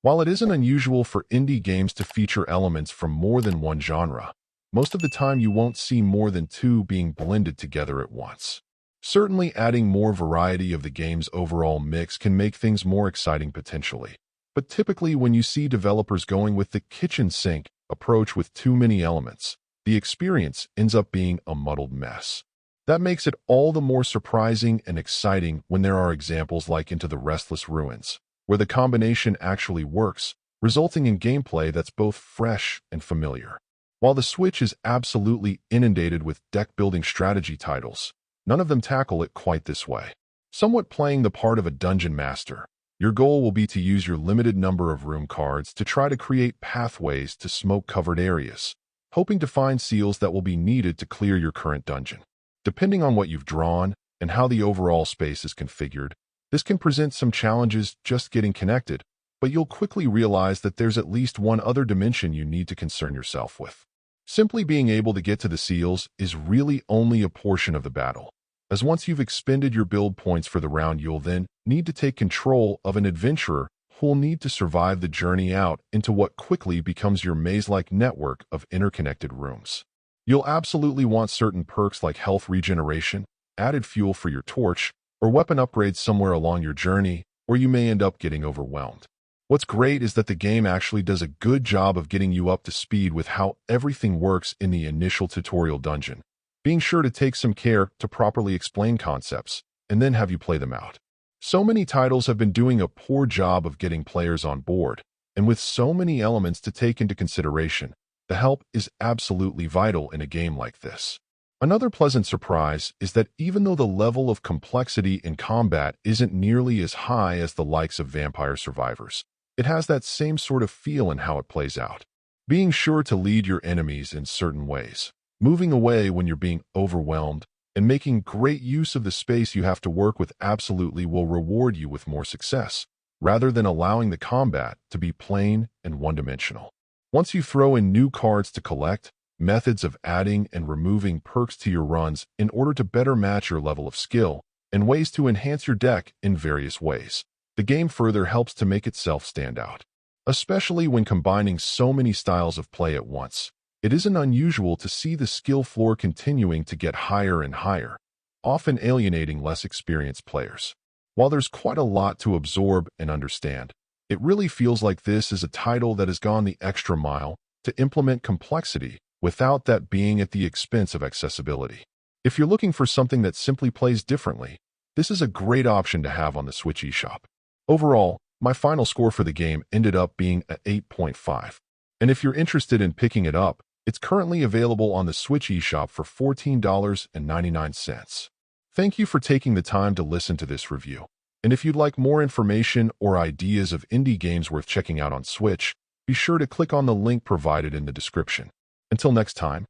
While it isn't unusual for indie games to feature elements from more than one genre, most of the time you won't see more than two being blended together at once. Certainly, adding more variety of the game's overall mix can make things more exciting potentially. But typically, when you see developers going with the kitchen sink approach with too many elements, the experience ends up being a muddled mess. That makes it all the more surprising and exciting when there are examples like Into the Restless Ruins, where the combination actually works, resulting in gameplay that's both fresh and familiar. While the Switch is absolutely inundated with deck-building strategy titles, none of them tackle it quite this way. Somewhat playing the part of a dungeon master, your goal will be to use your limited number of room cards to try to create pathways to smoke-covered areas, hoping to find seals that will be needed to clear your current dungeon. Depending on what you've drawn and how the overall space is configured, this can present some challenges just getting connected, but you'll quickly realize that there's at least one other dimension you need to concern yourself with. Simply being able to get to the seals is really only a portion of the battle, as once you've expended your build points for the round, you'll then need to take control of an adventurer who'll need to survive the journey out into what quickly becomes your maze-like network of interconnected rooms. You'll absolutely want certain perks like health regeneration, added fuel for your torch, or weapon upgrades somewhere along your journey, or you may end up getting overwhelmed. What's great is that the game actually does a good job of getting you up to speed with how everything works in the initial tutorial dungeon, being sure to take some care to properly explain concepts, and then have you play them out. So many titles have been doing a poor job of getting players on board, and with so many elements to take into consideration, the help is absolutely vital in a game like this. Another pleasant surprise is that even though the level of complexity in combat isn't nearly as high as the likes of Vampire Survivors, it has that same sort of feel in how it plays out. Being sure to lead your enemies in certain ways, moving away when you're being overwhelmed, and making great use of the space you have to work with absolutely will reward you with more success, rather than allowing the combat to be plain and one-dimensional. Once you throw in new cards to collect, methods of adding and removing perks to your runs in order to better match your level of skill, and ways to enhance your deck in various ways, the game further helps to make itself stand out. Especially when combining so many styles of play at once, it isn't unusual to see the skill floor continuing to get higher and higher, often alienating less experienced players. While there's quite a lot to absorb and understand, it really feels like this is a title that has gone the extra mile to implement complexity without that being at the expense of accessibility. If you're looking for something that simply plays differently, this is a great option to have on the Switch eShop. Overall, my final score for the game ended up being an 8.5. And if you're interested in picking it up, it's currently available on the Switch eShop for $14.99. Thank you for taking the time to listen to this review. And if you'd like more information or ideas of indie games worth checking out on Switch, be sure to click on the link provided in the description. Until next time.